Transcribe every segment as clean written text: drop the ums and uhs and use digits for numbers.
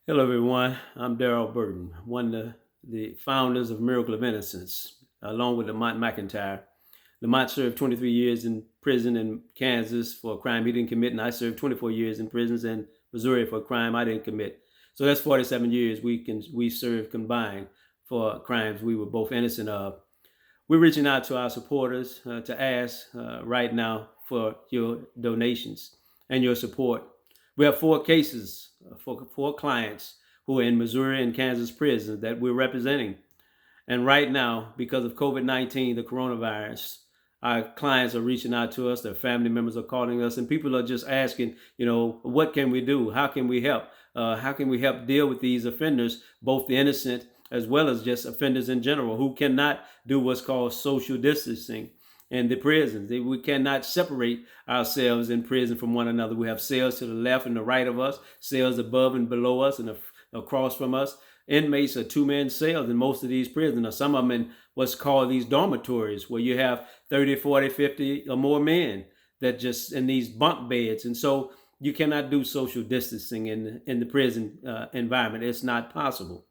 Hello, everyone. I'm Darry Burton, one of the founders of Miracle of Innocence, along with Lamont McIntyre. Lamont served 23 years in prison in Kansas for a crime he didn't commit, and I served 24 years in prisons in Missouri for a crime I didn't commit. So that's 47 years we served combined for crimes we were both innocent of. We're reaching out to our supporters to ask right now for your donations and your support. We have four cases for four clients who are in Missouri and Kansas prisons that we're representing. And right now, because of COVID-19, the coronavirus, our clients are reaching out to us, their family members are calling us, and people are just asking, what can we do? How can we help? How can we help deal with these offenders, both the innocent as well as just offenders in general, who cannot do what's called social distancing in the prisons? We cannot separate ourselves in prison from one another. We have cells to the left and the right of us, cells above and below us, and across from us. Inmates are two-man cells in most of these prisons. Now, some of them in what's called these dormitories, where you have 30, 40, 50 or more men that just in these bunk beds. And so you cannot do social distancing in the prison environment. It's not possible.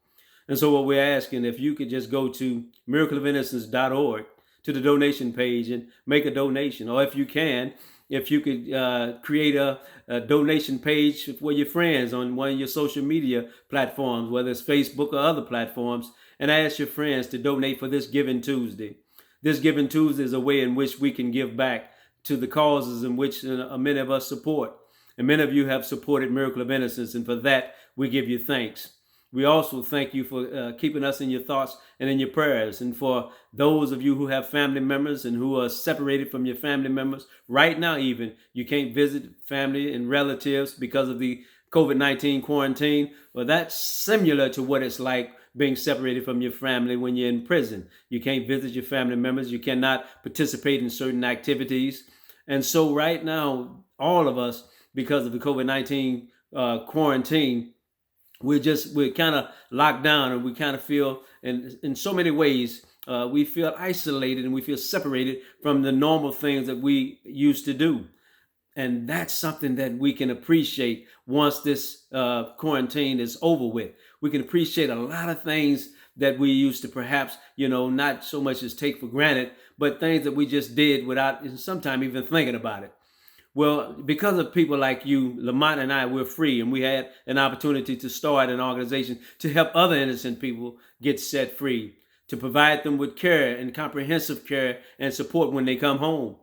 And so what we're asking, if you could just go to miracleofinnocence.org to the donation page and make a donation, or if you could create a donation page for your friends on one of your social media platforms, whether it's Facebook or other platforms, and ask your friends to donate for this Giving Tuesday. This Giving Tuesday is a way in which we can give back to the causes in which many of us support. And many of you have supported Miracle of Innocence, and for that, we give you thanks. We also thank you for keeping us in your thoughts and in your prayers. And for those of you who have family members and who are separated from your family members, right now even, you can't visit family and relatives because of the COVID-19 quarantine. Well, that's similar to what it's like being separated from your family when you're in prison. You can't visit your family members. You cannot participate in certain activities. And so right now, all of us, because of the COVID-19 quarantine, we're kind of locked down, and we kind of feel in so many ways we feel isolated and we feel separated from the normal things that we used to do. And that's something that we can appreciate once this quarantine is over with. We can appreciate a lot of things that we used to perhaps, not so much as take for granted, but things that we just did without sometimes even thinking about it. Well, because of people like you, Lamont and I, we're free, and we had an opportunity to start an organization to help other innocent people get set free, to provide them with care and comprehensive care and support when they come home.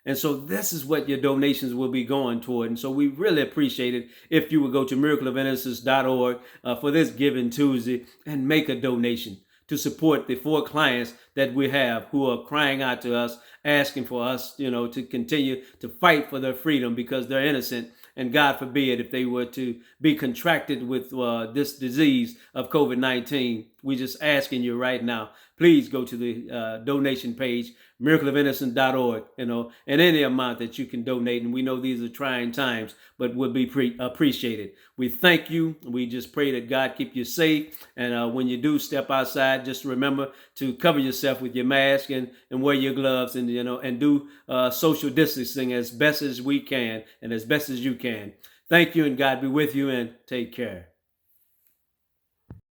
And so this is what your donations will be going toward. And so we really appreciate it if you would go to miracleofinnocence.org for this Giving Tuesday and make a donation to support the four clients that we have who are crying out to us, asking for us, to continue to fight for their freedom because they're innocent. And God forbid if they were to be contracted with this disease of COVID-19. We're just asking you right now, please go to the donation page, miracleofinnocence.org, and any amount that you can donate. And we know these are trying times, but would be appreciated. We thank you. We just pray that God keep you safe. And when you do step outside, just remember to cover yourself with your mask and wear your gloves and do social distancing as best as we can and as best as you can. Thank you, and God be with you, and take care.